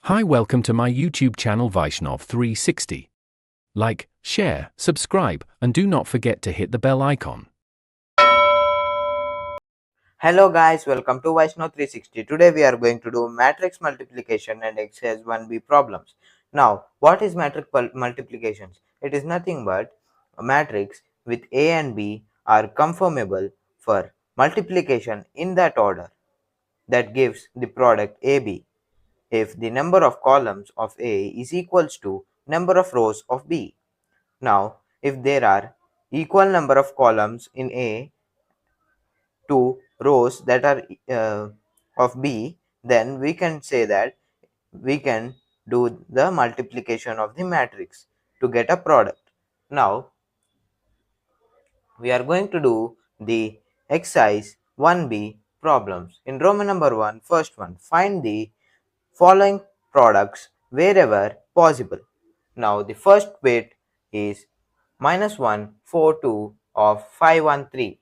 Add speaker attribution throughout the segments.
Speaker 1: Hi, welcome to my YouTube channel Vaishnav 360. Like, share, subscribe, and do not forget to hit the bell icon.
Speaker 2: Hello guys, welcome to Vaishnav 360. Today we are going to do matrix multiplication and exercise 1b problems. Now, what is matrix multiplications? It is nothing but a matrix with A and B are conformable for multiplication in that order that gives the product AB if the number of columns of A is equals to number of rows of B. Now, if there are equal number of columns in A to rows that are of B, then we can say that we can do the multiplication of the matrix to get a product. Now, we are going to do the exercise 1b problems. In Roman number 1, first one, find the following products wherever possible. Now, the first bit is -142 of 513.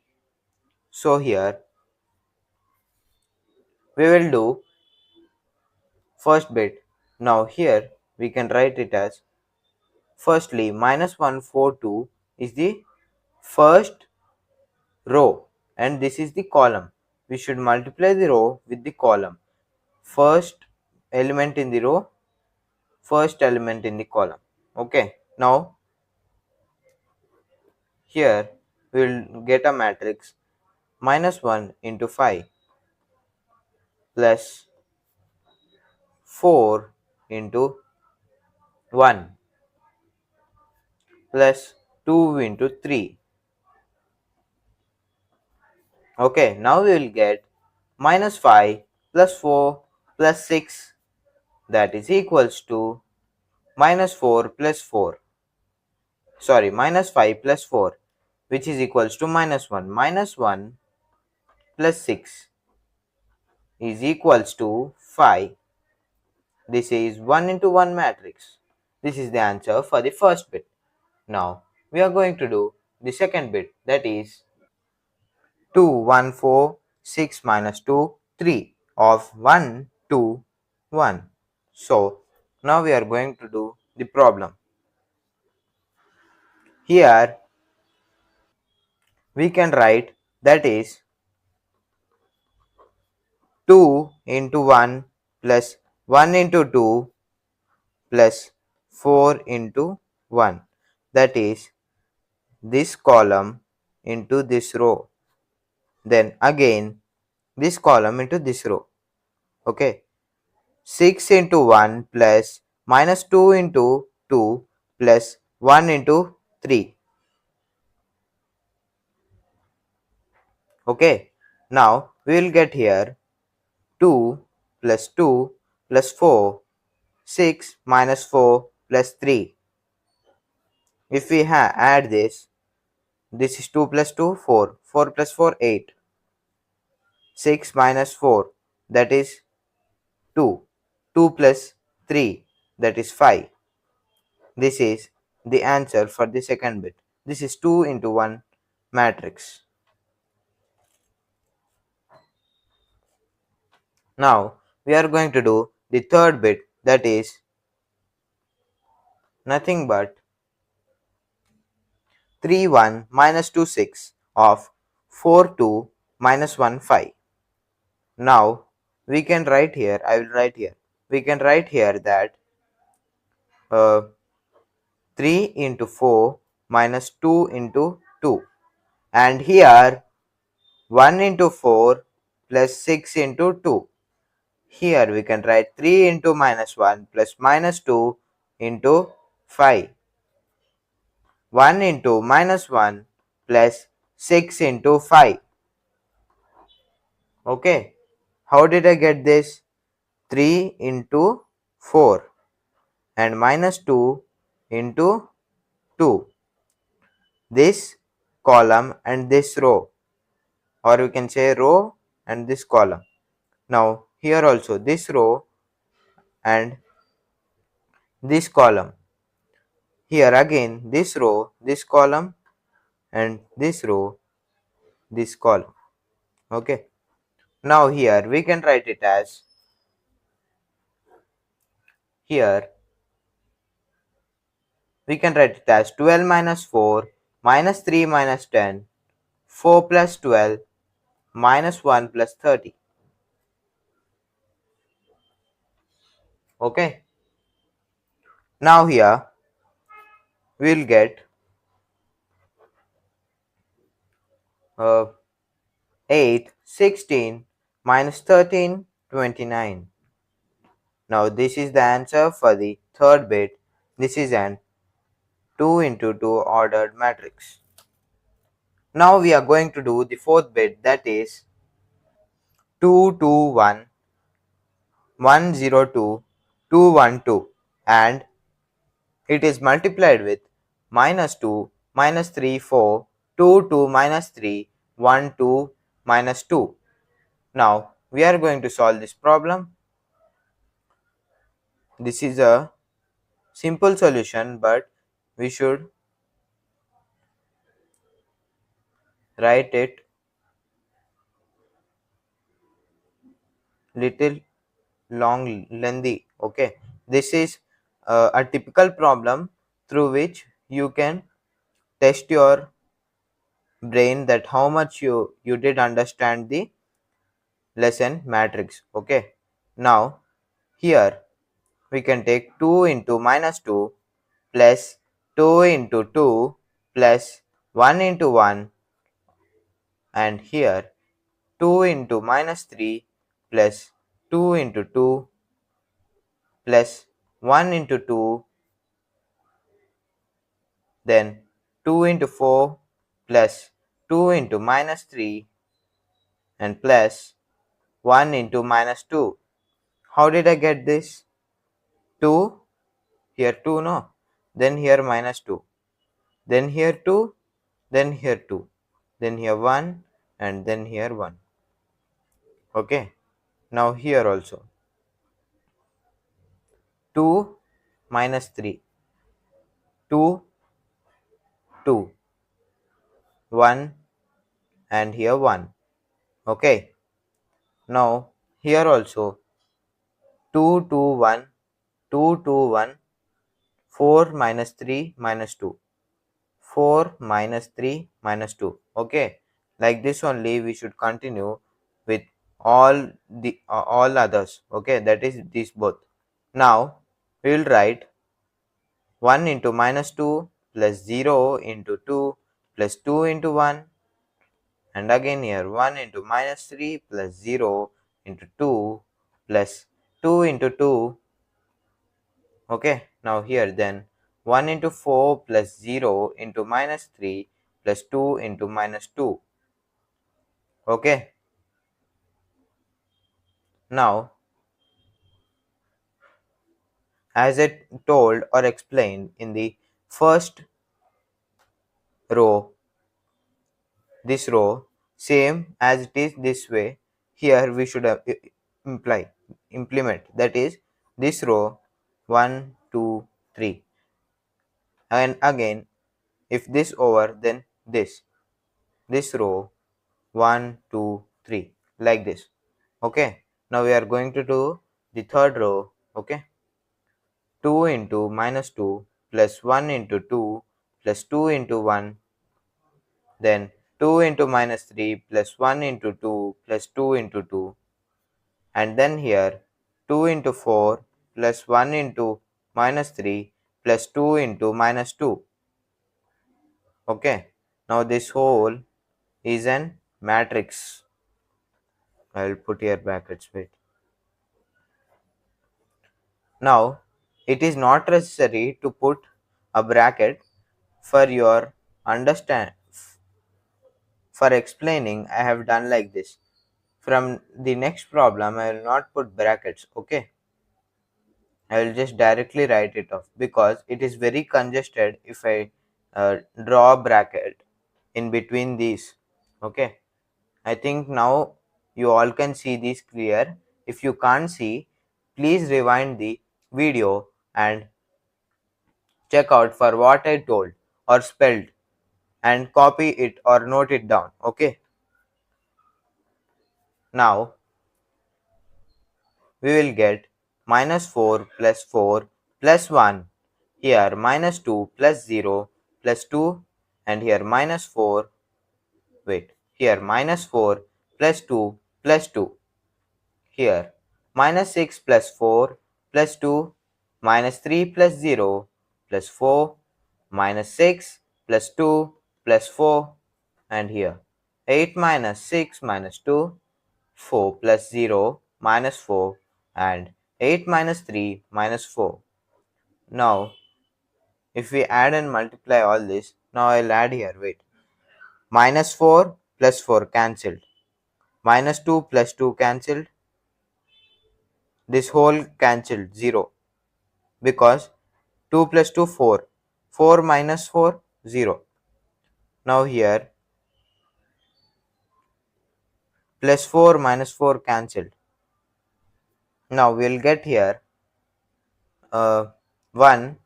Speaker 2: So, here we will do first bit. Now here we can write it as firstly -142 is the first row and this is the column. We should multiply the row with the column. First element in the row, first element in the column. Okay. Now here we will get a matrix -1 into 5 plus 4 into 1 plus 2 into 3. Okay, now we will get -5 plus 4 plus 6, that is equals to -4 plus 4. Sorry, -5 plus 4, which is equals to -1. -1 plus 6 is equals to 5. This is 1 into 1 matrix. This is the answer for the first bit. Now, we are going to do the second bit, that is 2, 1, 4, 6 minus 2, 3 of 1, 2, 1. So, now we are going to do the problem. Here, we can write that is 2 into 1 plus 1 into 2 plus 4 into 1. That is this column into this row. Then again this column into this row. Okay. 6 into 1 plus -2 into 2 plus 1 into 3. Okay. Now we will get here 2 plus 2 plus 4, 6 minus 4 plus 3. If we add this is 2 plus 2, 4. 4 plus 4, 8. 6 minus 4, that is 2. 2 plus 3, that is 5. This is the answer for the second bit. This is 2 into 1 matrix. Now we are going to do the third bit, that is nothing but 3 1 minus 2 6 of 4 2 minus 1 5. Now we can write here, I will write here, we can write here that 3 into 4 minus 2 into 2, and here 1 into 4 plus 6 into 2. Here we can write 3 into -1 plus -2 into 5. 1 into -1 plus 6 into 5. Okay. How did I get this? 3 into 4 and -2 into 2. This column and this row, or we can say row and this column. Now here also this row and this column. Here again this row, this column, and this row, this column. Okay. Now here we can write it as Here we can write it as 12 minus 4 minus 3 minus 10, 4 plus 12 minus 1 plus 30. Okay. Now here we will get 8, 16 minus 13, 29. Now this is the answer for the third bit. This is an 2 into 2 ordered matrix. Now we are going to do the fourth bit, that is 2, 2, 1, 1, 0, 2, 2, 1, 2, and it is multiplied with minus 2, minus 3, 4, 2, 2, minus 3, 1, 2, minus 2. Now we are going to solve this problem. This is a simple solution, but we should write it little lengthy. Okay, this is a typical problem through which you can test your brain that how much you did understand the lesson matrix. Okay, now here we can take 2 into minus 2 plus 2 into 2 plus 1 into 1, and here 2 into minus 3 plus 2 into 2 plus 1 into 2, then 2 into 4 plus 2 into minus 3 and plus 1 into minus 2. How did I get this? 2, here 2, no, then here minus 2, then here 2, then here 2, then here 1, and then here 1. Okay, now here also 2 minus 3, 2, 2, 1, and here 1. Okay, now here also 2, 2, 1, 2, 2, 1, 4 minus 3 minus 2, 4 minus 3 minus 2. Okay, like this only we should continue with all others. Okay, that is these both. Now we will write 1 into minus 2 plus 0 into 2 plus 2 into 1, and again here 1 into minus 3 plus 0 into 2 plus 2 into 2. Okay, now here then 1 into 4 plus 0 into minus 3 plus 2 into minus 2. Okay, now as I told or explained in the first row, this row same as it is this way, here we should have implement, that is this row 1, 2, 3, and again if this over then this row 1, 2, 3, like this. Okay, now we are going to do the third row. Okay, 2 into minus 2 plus 1 into 2 plus 2 into 1, then 2 into minus 3 plus 1 into 2 plus 2 into 2, and then here 2 into 4 plus 1 into minus 3 plus 2 into minus 2. Okay, now this whole is an matrix. I will put here brackets. Wait. Now it is not necessary to put a bracket for your understand. For explaining, I have done like this. From the next problem, I will not put brackets. Okay, I will just directly write it off because it is very congested if I draw a bracket in between these. Okay, I think now you all can see this clear. If you can't see, please rewind the video and check out for what I told or spelled and copy it or note it down. Okay, now we will get minus 4 plus 4 plus 1. Here minus 2 plus 0 plus 2, and here minus 4, wait, here minus 4 plus 2 plus 2. Here minus 6 plus 4 plus 2, minus 3 plus 0 plus 4, minus 6 plus 2 plus 4, and here 8 minus 6 minus 2, 4 plus 0 minus 4, and 8 minus 3 minus 4. Now if we add and multiply all this, now I'll add here, wait, minus 4 plus 4 cancelled, minus 2 plus 2 cancelled, this whole cancelled 0, because 2 plus 2 4, 4 minus 4 0. Now here plus 4 minus 4 cancelled. Now we'll get here 1,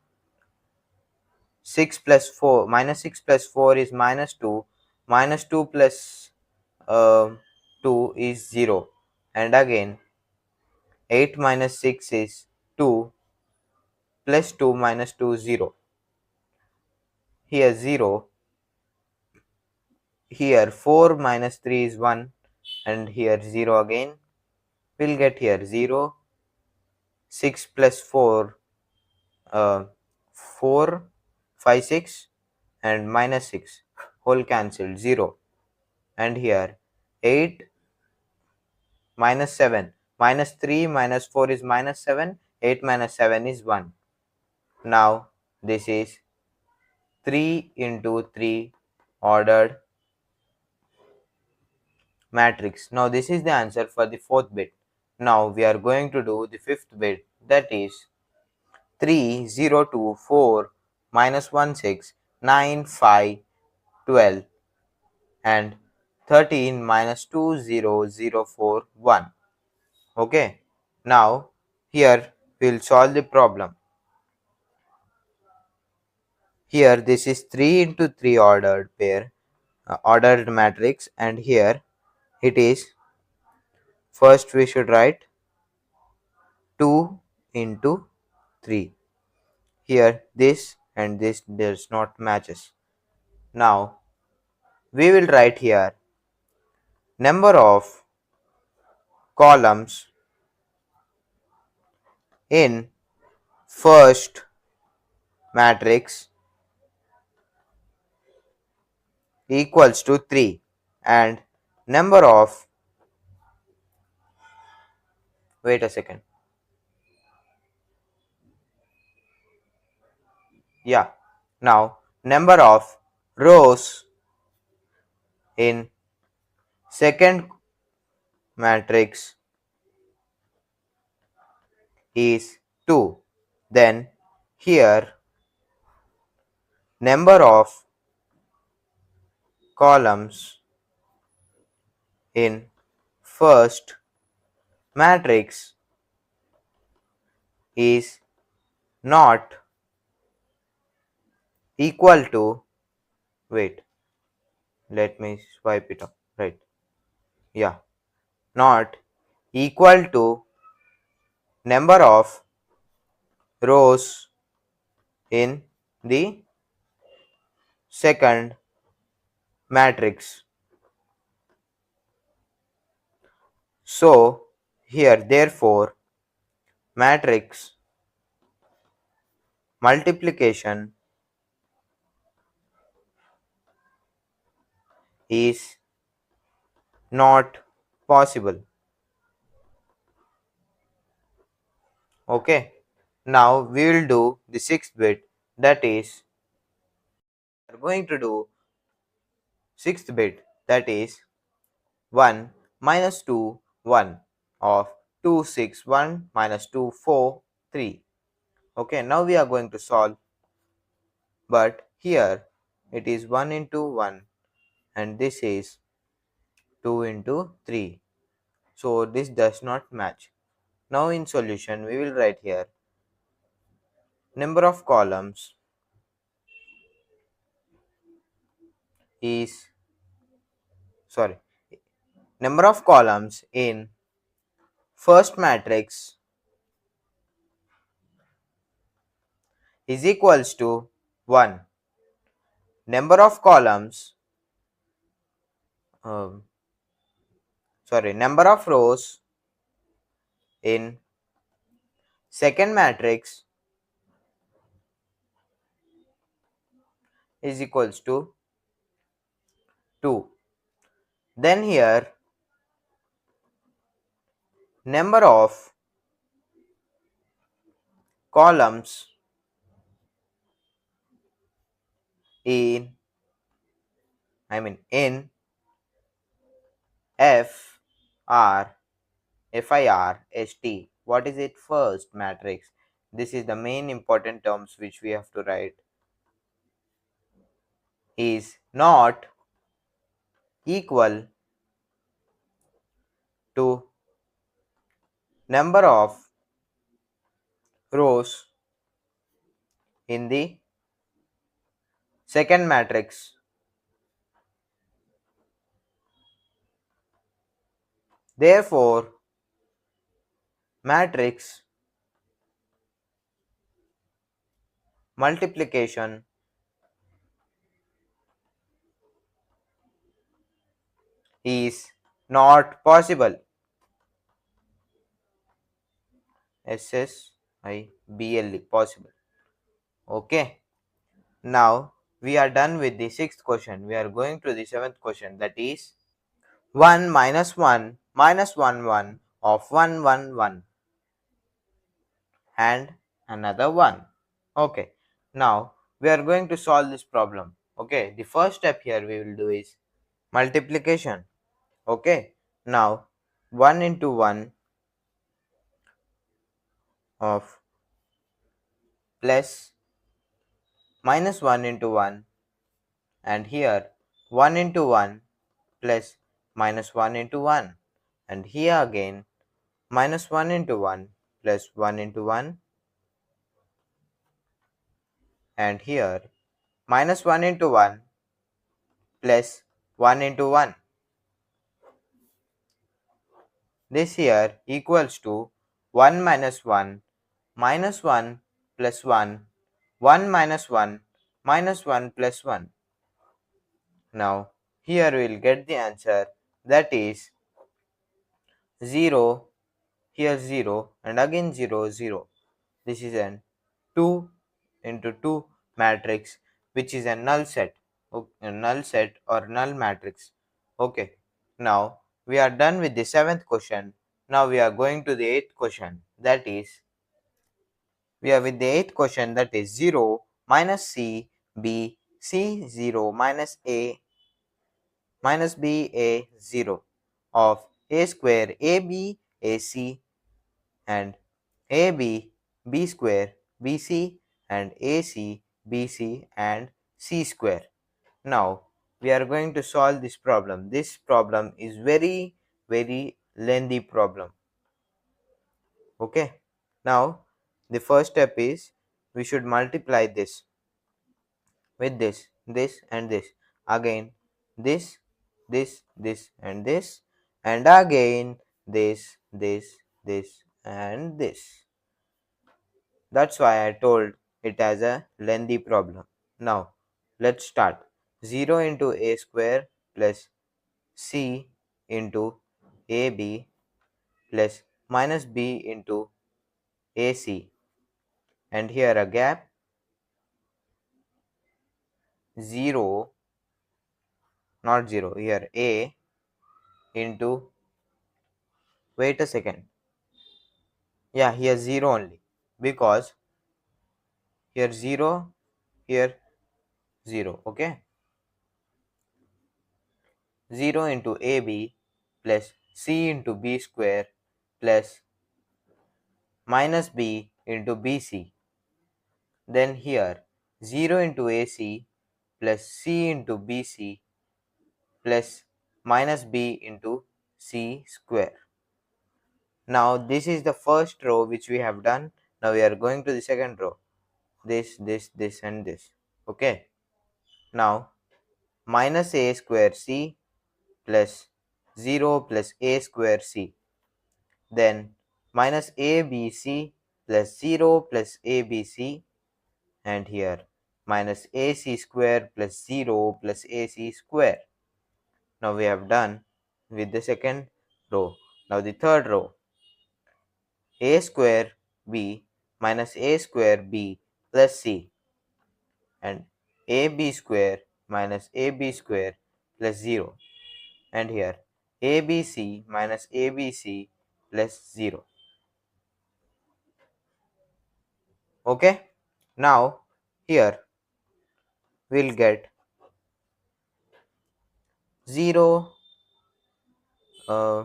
Speaker 2: 6 plus 4, minus 6 plus 4 is minus 2, minus 2 plus 2 is 0, and again 8 minus 6 is 2, plus 2 minus 2 0. Here 0, here 4 minus 3 is 1, and here 0 again. We'll get here 0, 6 plus 4, 4, 5, 6, and minus 6, whole cancelled 0, and here 8 minus 7, minus 3 minus 4 is minus 7, 8 minus 7 is 1. Now this is 3 into 3 ordered matrix. Now this is the answer for the fourth bit. Now we are going to do the fifth bit, that is 3, 0, 2, 4, minus 1, 6, 9, 5, 12, and 13 minus 2, 0, 0, 4, 1. Okay. Now here we will solve the problem. Here this is 3 into 3 ordered pair, ordered matrix, and here it is, first we should write 2 into 3. Here this and this does not matches. Now we will write here number of columns in first matrix equals to 3, and number of, wait a second, yeah, now number of rows in second matrix is 2. Then here number of columns in first matrix is not equal to, wait, let me swipe it up, right, yeah, not equal to number of rows in the second matrix. So here therefore matrix multiplication is not possible. Okay. Now we will do the sixth bit, that is we are going to do sixth bit, that is 1 minus 2 1 of 2 6 1 minus 2 4 3. Okay, now we are going to solve, but here it is 1 into 1 and this is 2 into 3. So this does not match. Now in solution we will write here number of columns is, sorry, number of columns in first matrix is equals to 1. Number of columns, um, number of rows in second matrix is equals to 2. Then here number of columns in in F R FIRST. What is it? First matrix. This is the main important terms which we have to write. Is not equal to number of rows in the second matrix. Therefore, matrix multiplication is not possible. SSIBLE possible. Okay. Now we are done with the sixth question. We are going to the seventh question, that is 1 minus 1 minus 1 1 of 1 1 1 and another 1. Okay. Now we are going to solve this problem. Okay. The first step here we will do is multiplication. Okay. Now 1 into 1 of plus minus 1 into 1, and here 1 into 1 plus minus 1 into 1, and here again minus 1 into 1 plus 1 into 1, and here minus 1 into 1 plus 1 into 1. This here equals to 1 minus 1 minus 1 plus 1, 1 minus 1 minus 1 plus 1. Now here we will get the answer, that is 0, here 0 and again 0 0. This is an 2 into 2 matrix, which is a null set, a null set or null matrix. Okay. Now we are done with the seventh question. Now we are going to the eighth question, that is we are with the eighth question, that is 0 minus c b c 0 minus a minus b a 0 of a square ab ac and AB, B square, BC and AC, BC and C square. Now we are going to solve this problem. This problem is very lengthy problem. Okay. Now the first step is we should multiply this with this and this. Again this and this, and again this and this. That's why I told it as a lengthy problem. Now, let's start. 0 into a square plus c into ab plus minus b into ac. And here a gap 0, not 0, here a into, wait a second. Yeah, here 0 only, because here 0, here 0. Okay. 0 into AB plus C into B square plus minus B into BC. Then here 0 into AC plus C into BC plus minus B into C square. Now this is the first row which we have done. Now we are going to the second row. This and this. Okay. Now minus A square C plus 0 plus A square C. Then minus ABC plus 0 plus ABC and here minus AC square plus 0 plus AC square. Now we have done with the second row. Now the third row, A square B minus A square B plus C, and AB square minus AB square plus 0, and here ABC minus ABC plus 0. Okay, now here we'll get 0 uh,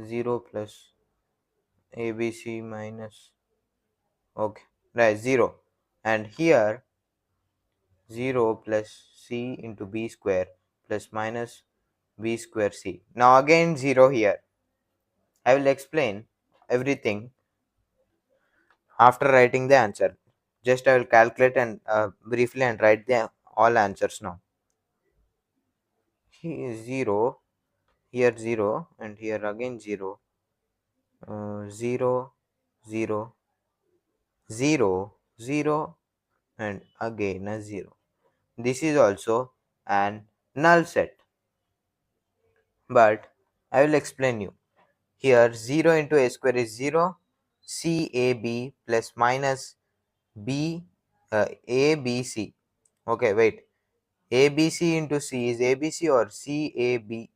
Speaker 2: 0 plus ABC minus, okay, right, 0, and here 0 plus C into B square plus minus B square C. Now again 0 here. I will explain everything after writing the answer. Just I will calculate and briefly and write the all answers now. Here is 0, here 0, and here again 0, 0, 0, 0, 0, and again a 0. This is also an null set, but I will explain you. Here 0 into a square is 0, CAB plus minus B ABC. Okay, wait. ABC into C is ABC, or CAB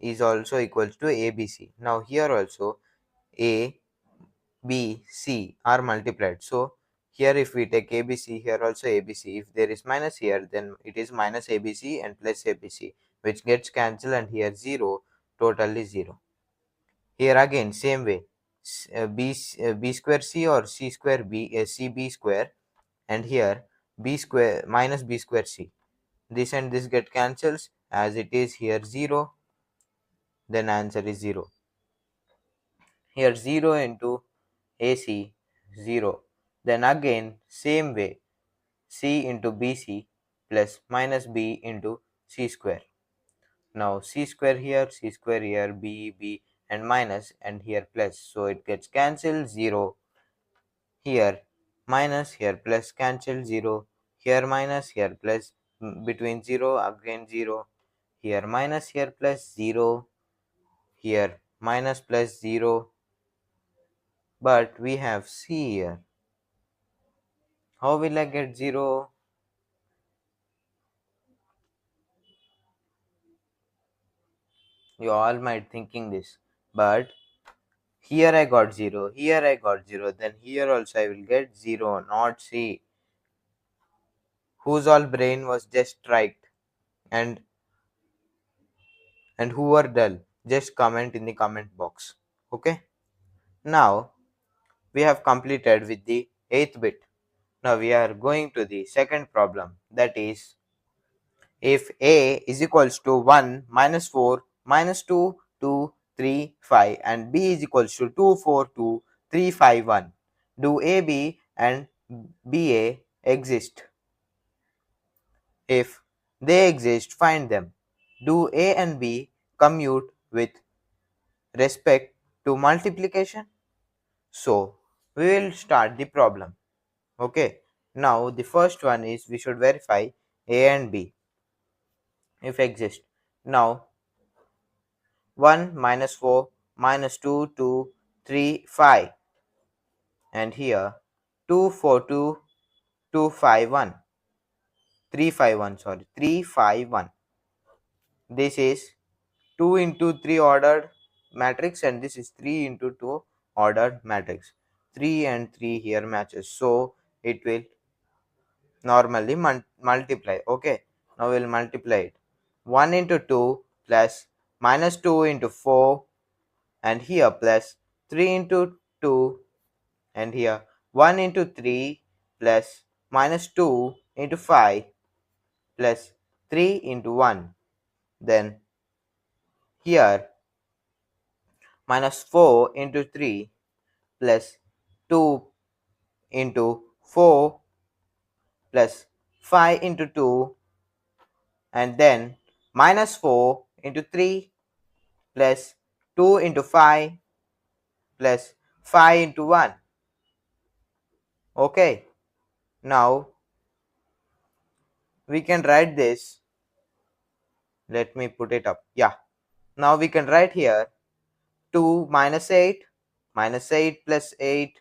Speaker 2: is also equals to ABC. Now here also A, B, C are multiplied. So here if we take ABC, here also ABC. If there is minus here, then it is minus ABC and plus ABC, which gets cancelled, and here 0, totally 0. Here again same way, B square C or C square B, CB square, and here B square minus B square C. This and this get cancels, as it is here 0, then answer is 0. Here 0 into AC 0, then again same way, C into BC plus minus B into C square. Now C square here, B and minus, and here plus, so it gets cancelled, 0. Here minus, here plus, cancel 0. Here minus, here plus, between 0 again 0. Here minus, here plus 0. Here minus plus 0. But we have C here. How will I get 0? You all might thinking this, but here I got 0, here I got 0, then here also I will get 0, not C. Whose all brain was just right, and who were dull? Just comment in the comment box. Okay. Now we have completed with the 8th bit. Now we are going to the second problem, that is, if A is equals to 1 minus 4 minus 2 2 3 5 and B is equals to 2 4 2 3 5 1, do AB and BA exist? If they exist, find them. Do A and B commute with respect to multiplication? So we will start the problem. Okay. Now the first one is we should verify A and B if exist. Now 1 minus 4 minus 2 2 3 5, and here 2 4 2 2 5 1 3 5 1, sorry, 3 5 1. This is 2 into 3 ordered matrix, and this is 3 into 2 ordered matrix. 3 and 3 here matches, so it will normally multiply. Okay, now we'll multiply it. 1 into 2 plus minus 2 into 4, and here plus 3 into 2, and here 1 into 3 plus minus 2 into 5 plus 3 into 1, then here minus 4 into 3 plus 2 into 4 plus 5 into 2, and then minus 4 into 3 plus 2 into 5 plus 5 into 1. Okay, now we can write this. Let me put it up. Yeah. Now we can write here 2 minus 8, minus 8 plus 8,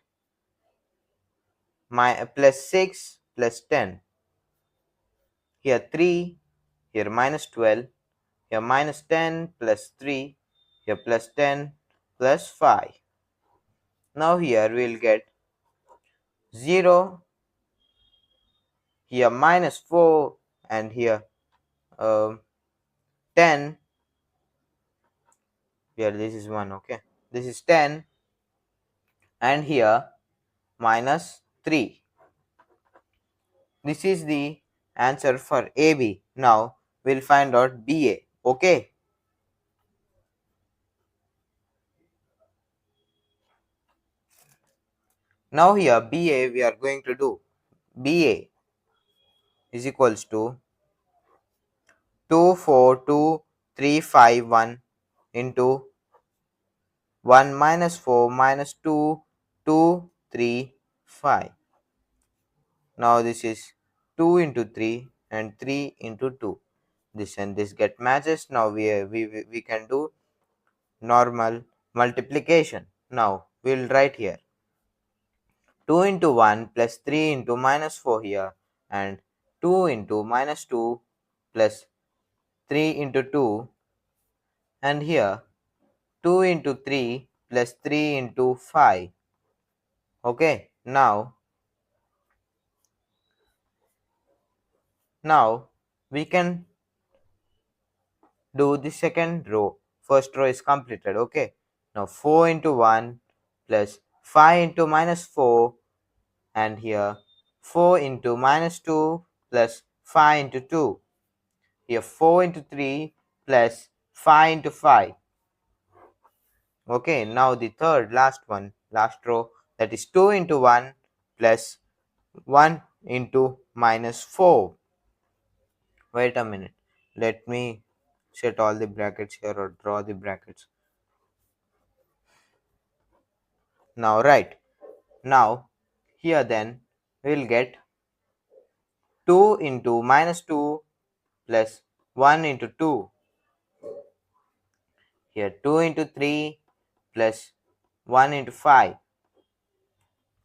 Speaker 2: plus 6 plus 10. Here 3, here minus 12, here minus 10 plus 3, here plus 10 plus 5. Now here we will get 0, here minus 4, and here 10. Here this is 1, okay. This is 10, and here minus 3. This is the answer for AB. Now we'll find out BA. Okay. Now here BA we are going to do. BA is equals to 242,351 into 1 minus 4 minus 2, 2, 3, 5. Now this is 2 into 3 and 3 into 2. This and this get matches. Now we can do normal multiplication. Now we'll write here 2 into 1 plus 3 into minus 4 here, and 2 into minus 2 plus 3 into 2, and here 2 into 3 plus 3 into 5. Okay. Now we can do the second row. First row is completed. Okay. Now 4 into 1 plus 5 into minus 4, and here 4 into minus 2 plus 5 into 2. Here 4 into 3 plus 5 into 5. Okay. Now the third last row, that is 2 into 1 plus 1 into minus 4. Wait a minute. Let me set all the brackets here or draw the brackets. Now right. Now here then we'll get 2 into minus 2 plus 1 into 2. Here 2 into 3 plus 1 into 5.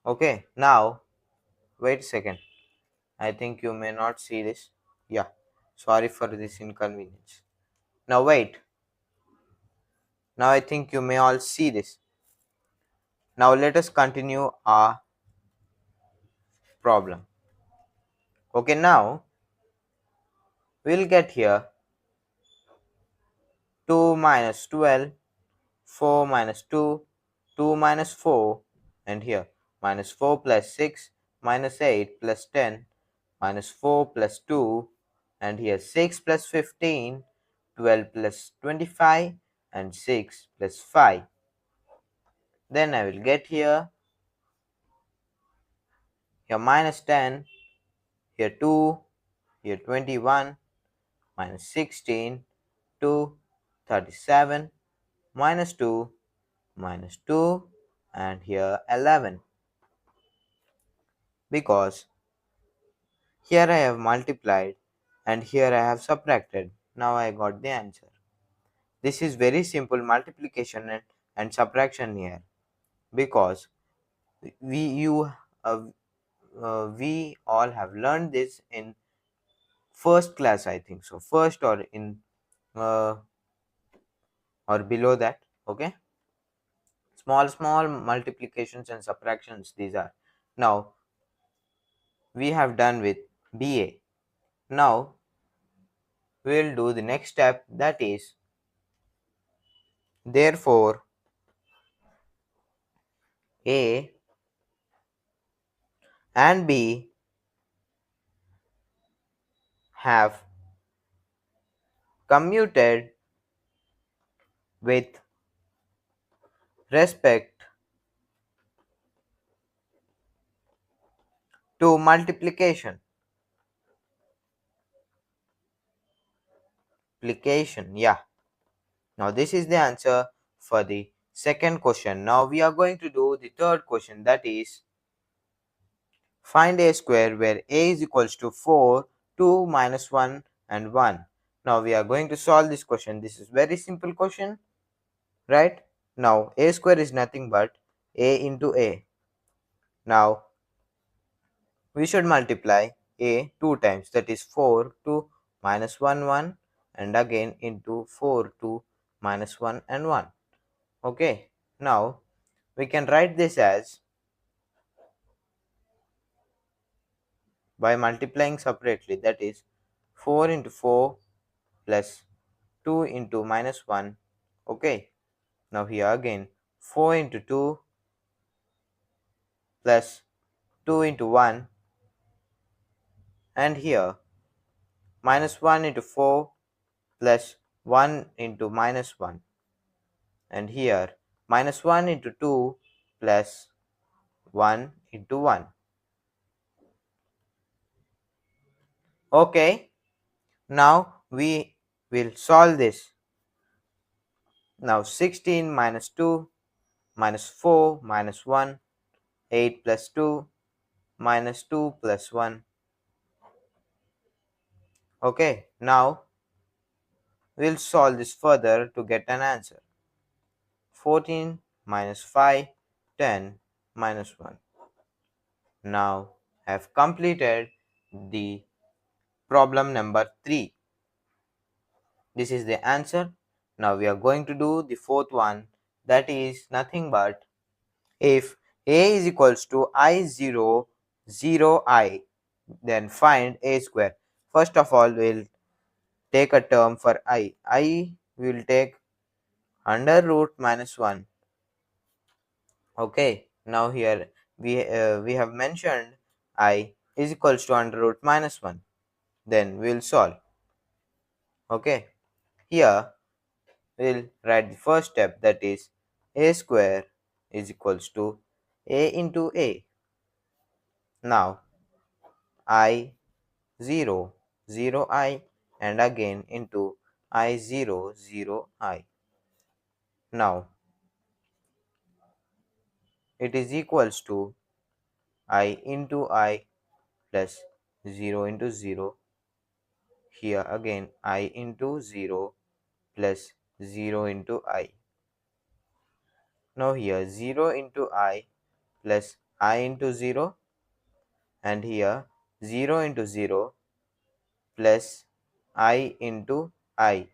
Speaker 2: Okay. Now wait a second. I think you may not see this. Yeah. Sorry for this inconvenience. Now wait. Now I think you may all see this. Now let us continue our problem. Okay, now we'll get here 2 minus 12, 4 minus 2, 2 minus 4, and here minus 4 plus 6, minus 8 plus 10, minus 4 plus 2, and here 6 plus 15, 12 plus 25, and 6 plus 5. Then I will get here minus 10, here 2, here 21, minus 16, 2, 37, minus 2, minus 2, and here 11. Because here I have multiplied and here I have subtracted. Now I got the answer. This is very simple multiplication and subtraction here, because we all have learned this in first class, I think so, first or in or below that. Okay, small multiplications and subtractions these are. Now we have done with BA. Now we will do the next step, that is therefore A and B have commuted with respect to multiplication. Yeah. Now this is the answer for the second question. Now we are going to do the third question, that is find a square where a is equals to 4, 2 minus 1 and 1. Now we are going to solve this question. This is very simple question, right? Now a square is nothing but a into a. Now we should multiply a 2 times, that is 4 2 minus 1 1, and again into 4 2 minus 1 and 1. Okay, now we can write this as, by multiplying separately, that is 4 into 4 plus 2 into minus 1. Okay, now here again 4 into 2 plus 2 into 1, and here minus 1 into 4 plus 1 into minus 1, and here minus 1 into 2 plus 1 into 1. Okay, now we will solve this. Now 16 minus 2 minus 4 minus 1, 8 plus 2 minus 2 plus 1. Okay, now we'll solve this further to get an answer. 14 minus 5, 10 minus 1. Now I have completed the problem number 3. This is the answer. Now we are going to do the fourth one, that is nothing but, if a is equals to I0 0 I, then find a square. First of all, we'll take a term for I. I will take under root minus 1. Okay, now here we have mentioned I is equals to under root minus 1. Then we'll solve. Okay, here we'll write the first step, that is a square is equals to a into a. Now I 0 0 I, and again into I 0 0 I. Now it is equals to I into I plus 0 into 0. Here again I into 0 plus 0 into I. Now here 0 into I plus I into 0, and here 0 into 0 plus I into I.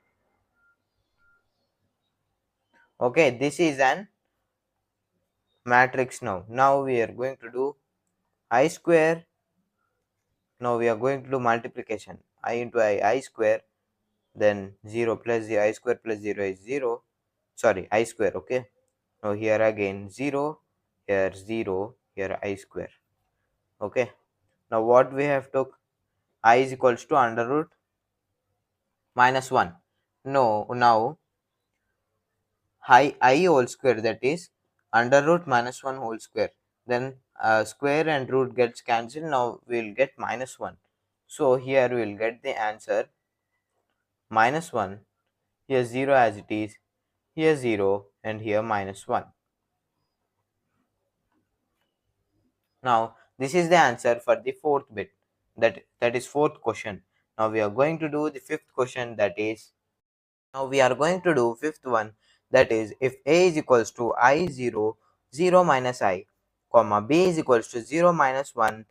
Speaker 2: Okay, this is an matrix now. Now we are going to do I square. Now we are going to do multiplication. I into I square, then 0 plus the I square plus 0 is 0. Sorry, I square, okay. Now here again 0, here 0, here I square. Okay. Now what we have took? I is equals to under root minus 1. No, now I whole square, that is under root minus 1 whole square. Then square and root gets cancelled. Now we will get minus 1. So here we will get the answer minus 1. Here 0 as it is. Here 0 and here minus 1. Now this is the answer for the fourth bit. That is fourth question. Now we are going to do the fifth question, that is, now we are going to do fifth one, that is, if a is equals to I0 0 minus I, comma b is equals to 0 minus 1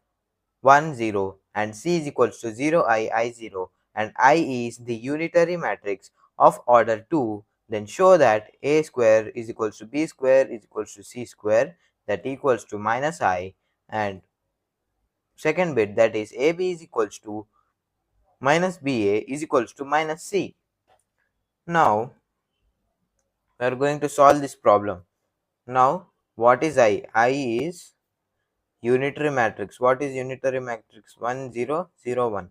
Speaker 2: 1 0, and c is equals to 0 I 0, and I is the unitary matrix of order 2, then show that a square is equals to b square is equals to c square, that equals to minus I, and second bit, that is ab is equals to minus ba is equals to minus c. Now we are going to solve this problem. Now what is I? I is unitary matrix. What is unitary matrix? 1 0 0 1.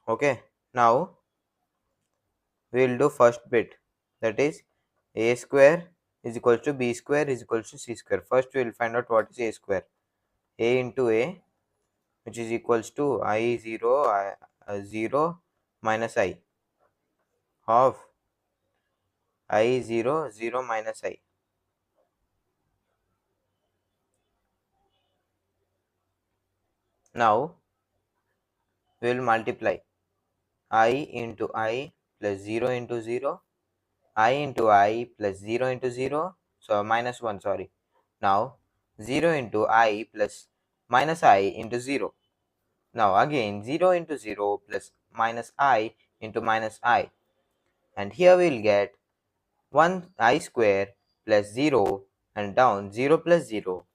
Speaker 2: Okay, now we will do first bit, that is a square is equals to b square is equals to c square. First we will find out what is a square. A into a, which is equals to I 0 0 minus I of I 0 0 minus I. Now we will multiply I into I plus 0 into 0, I into I plus 0 into 0, so minus 1, sorry. Now 0 into I plus minus I into 0. Now again 0 into 0 plus minus I into minus I. And here we will get 1 I square plus 0 and down 0 plus 0.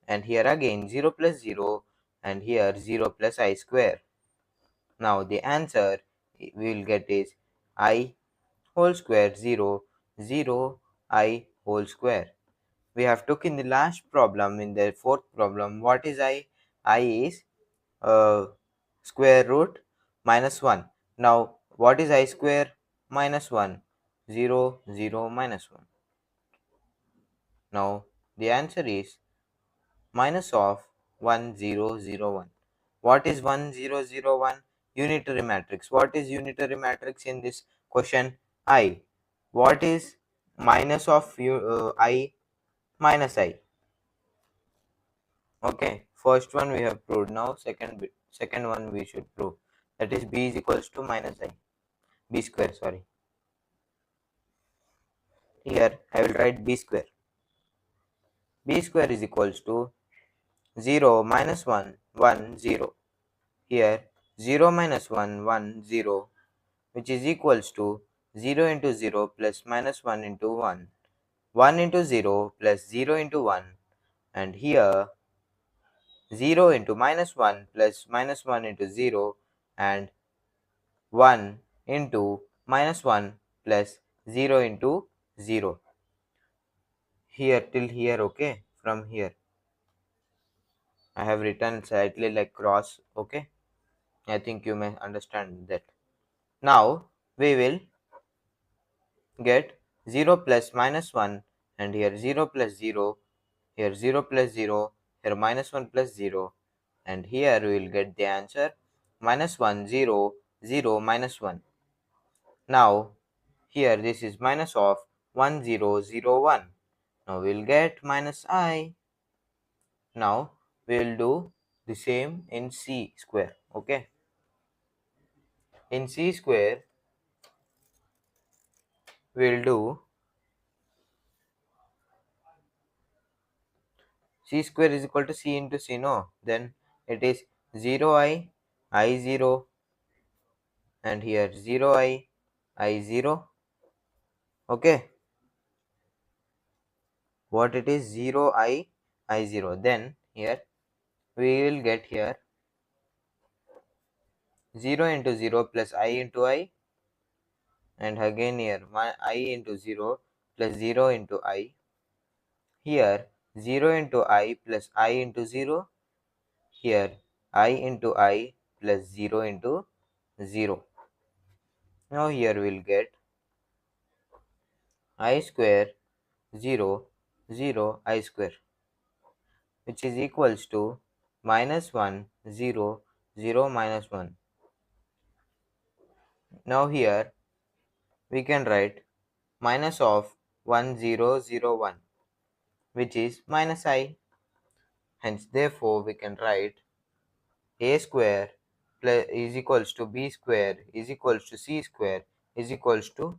Speaker 2: And here again 0 plus 0 and here 0 plus I square. Now the answer we will get is I whole square 0, 0 I whole square. We have took in the last problem, in the fourth problem, what is I? I is square root minus 1. Now what is I square? Minus 1. 0, 0, minus 1. Now the answer is minus of 1, 0, 0, 1. What is 1, 0, 0, 1? Unitary matrix. What is unitary matrix in this question? I. What is minus of I? Minus I. Okay, first one we have proved. Now second one we should prove. That is b is equals to minus I. B square, sorry. Here I will write b square. B square is equals to 0 minus 1, 1, 0. Here 0 minus 1, 1, 0, which is equals to 0 into 0 plus minus 1 into 1. 1 into 0 plus 0 into 1. And here 0 into minus 1 plus minus 1 into 0, and 1 into minus 1 plus 0 into 0. Here till here, okay? From here I have written slightly like cross, okay? I think you may understand that. Now we will get 0 plus minus 1, and here 0 plus 0, here 0 plus 0, here minus 1 plus 0, and here we will get the answer minus 1, 0, 0, minus 1. Now here this is minus of 1, 0, 0, 1. Now we will get minus I. Now we will do the same in C square, okay? In C square we will do C square is equal to C into C, no? Then it is 0I, I0, and here 0I, I0, okay? What it is? 0I, I0. Then here we will get here 0 into 0 plus I into I, and again here I into 0 plus 0 into I. Here 0 into I plus I into 0. Here I into I plus 0 into 0. Now here we will get I square 0, 0, I square, which is equals to minus 1, 0, 0, minus 1. Now here we can write minus of 1, 0, 0, 1, which is minus I. Hence therefore we can write a square plus is equals to b square is equals to c square is equals to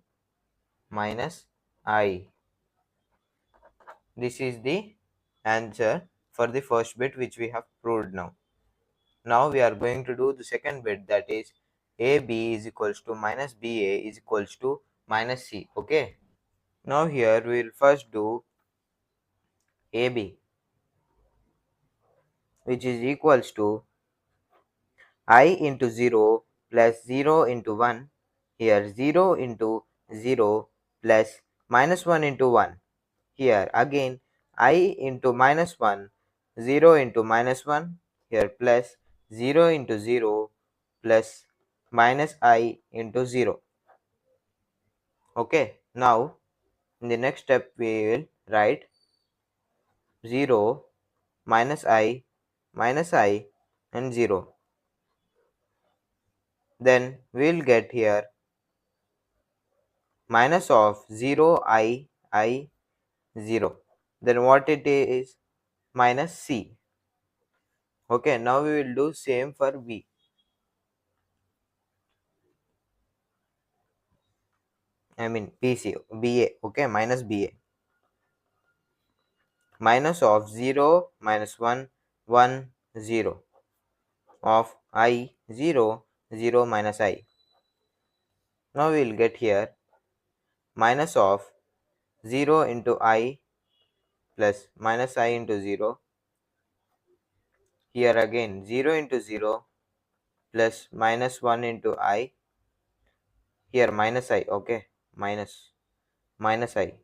Speaker 2: minus I. This is the answer for the first bit which we have proved now. Now we are going to do the second bit, that is AB is equals to minus BA is equals to minus C, okay? Now here we will first do AB, which is equals to I into 0 plus 0 into 1. Here 0 into 0 plus minus 1 into 1. Here again I into minus 1, 0 into minus 1. Here plus 0 into 0 plus minus I into 0. Okay, now in the next step we will write 0 minus I and 0. Then we will get here minus of 0 I 0. Then what it is? Minus C. Okay, now we will do same for B. I mean BC, BA, okay, minus BA. Minus of 0, minus 1, 1, 0 of I, 0, 0 minus I. Now we will get here minus of 0 into I plus minus I into 0. Here again 0 into 0 plus minus 1 into I. Here minus I, okay, minus I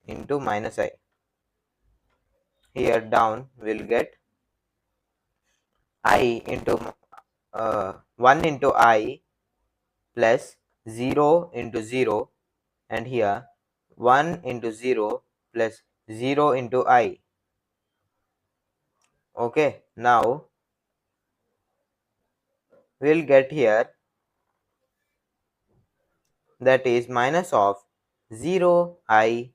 Speaker 2: into minus I. Here down we'll get I into 1 into I plus 0 into 0, and here 1 into 0 plus 0 into I. Okay, now we'll get here that is minus of 0 I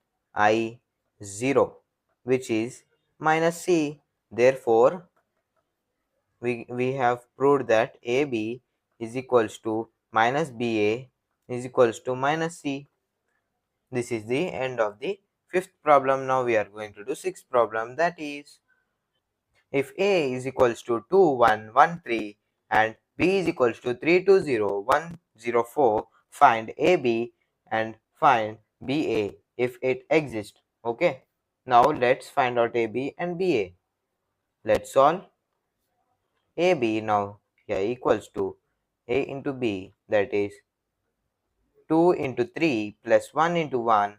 Speaker 2: 0, which is minus C. Therefore we have proved that AB is equals to minus BA is equals to minus C. This is the end of the fifth problem. Now we are going to do sixth problem, that is, if A is equals to 2 1 1 3 and B is equals to 3 2 0 1 0 4, find AB and find BA if it exists. Okay, now let's find out AB and BA. Let's solve. AB now here equals to A into B, that is 2 into 3 plus 1 into 1,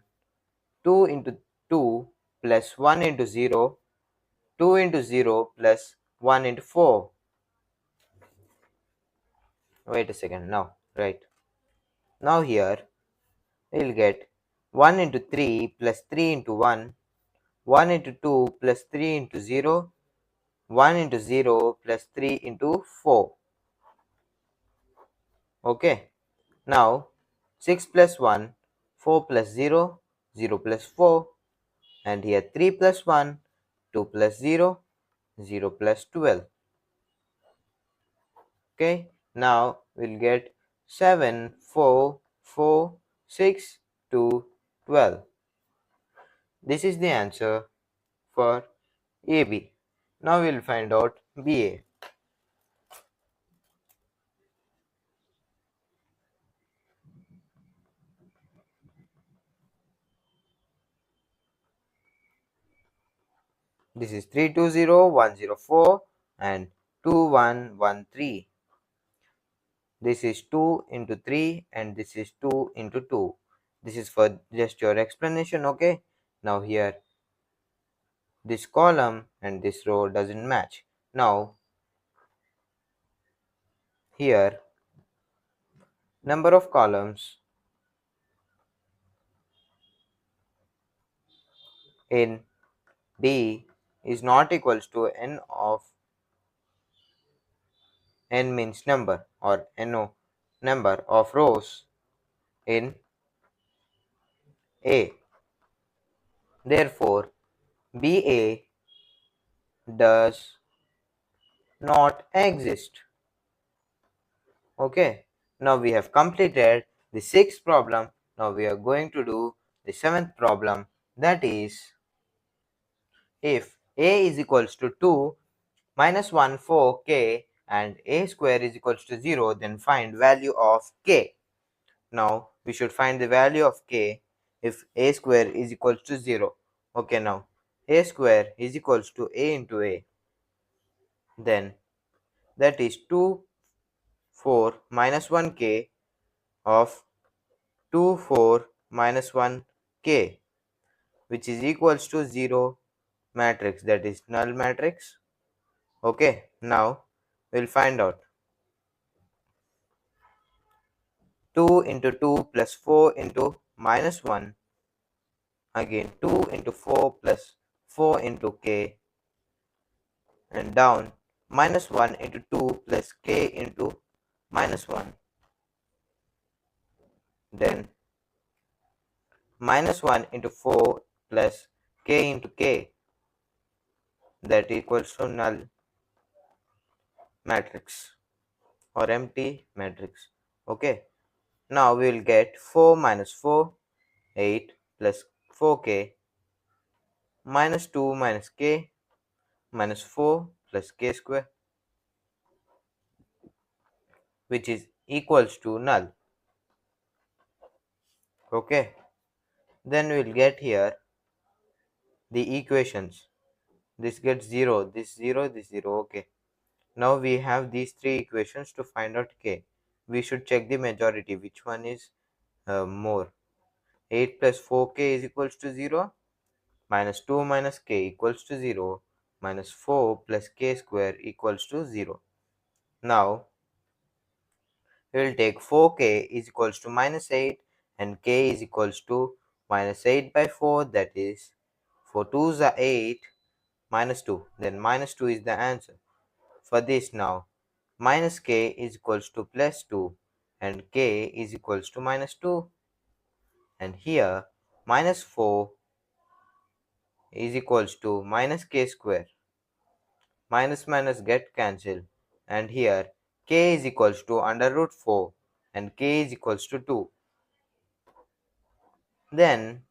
Speaker 2: 2 into 2 plus 1 into 0, 2 into 0 plus 1 into 4. Wait a second, now, right. Now here we'll get 1 into 3 plus 3 into 1, 1 into 2 plus 3 into 0, 1 into 0 plus 3 into 4. Okay. Now 6 plus 1, 4 plus 0, 0 plus 4, and here 3 plus 1, 2 plus 0, 0 plus 12. Okay, now we'll get 7 4 4 6 2 12. This is the answer for AB. Now we'll find out BA. This is 320 104 and 2113. This is 2 into 3 and this is 2 into 2. This is for just your explanation, okay? Now here this column and this row doesn't match. Now here number of columns in B is not equals to n of n means number or no number of rows in A. Therefore BA does not exist. Okay, now we have completed the sixth problem. Now we are going to do the seventh problem, that is, if A is equals to 2 minus 1 4k and A square is equals to 0, then find value of k. Now we should find the value of k if A square is equals to 0. Okay, now A square is equals to A into A, then that is 2 4 minus 1k of 2 4 minus 1 k, which is equals to 0 matrix, that is null matrix. Okay, now we'll find out 2 into 2 plus 4 into minus 1, again 2 into 4 plus 4 into k, and down minus 1 into 2 plus k into minus 1, then minus 1 into 4 plus k into k, that equals to null matrix or empty matrix. Okay, Now we will get 4 minus 4, 8 plus 4k minus 2 minus k minus 4 plus k square, which is equals to null. Okay, then we will get here the equations. This gets 0, this 0, this 0. Okay, now we have these three equations to find out k. We should check the majority, which one is more. 8 plus 4k is equals to 0, minus 2 minus k equals to 0, minus 4 plus k square equals to 0. Now we will take 4k is equals to minus 8 and k is equals to minus 8 by 4, that is 4 2s are 8 minus 2, then minus 2 is the answer. For this now, minus k is equals to plus 2 and k is equals to minus 2, and here minus 4 is equals to minus k square. Minus minus get cancelled, and here k is equals to under root 4 and k is equals to 2. Then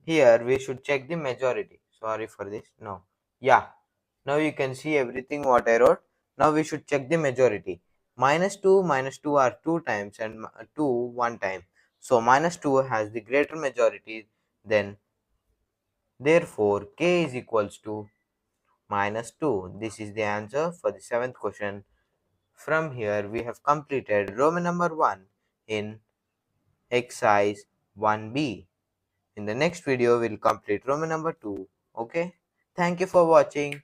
Speaker 2: here we should check the majority. Sorry for this. No. Yeah. Now you can see everything what I wrote. Now we should check the majority. Minus 2 are 2 times and 2 1 time. So minus 2 has the greater majority, then therefore k is equals to minus 2. This is the answer for the seventh question. From here we have completed Roman number 1 in exercise 1b. In the next video we'll complete Roman number 2. Okay. Thank you for watching.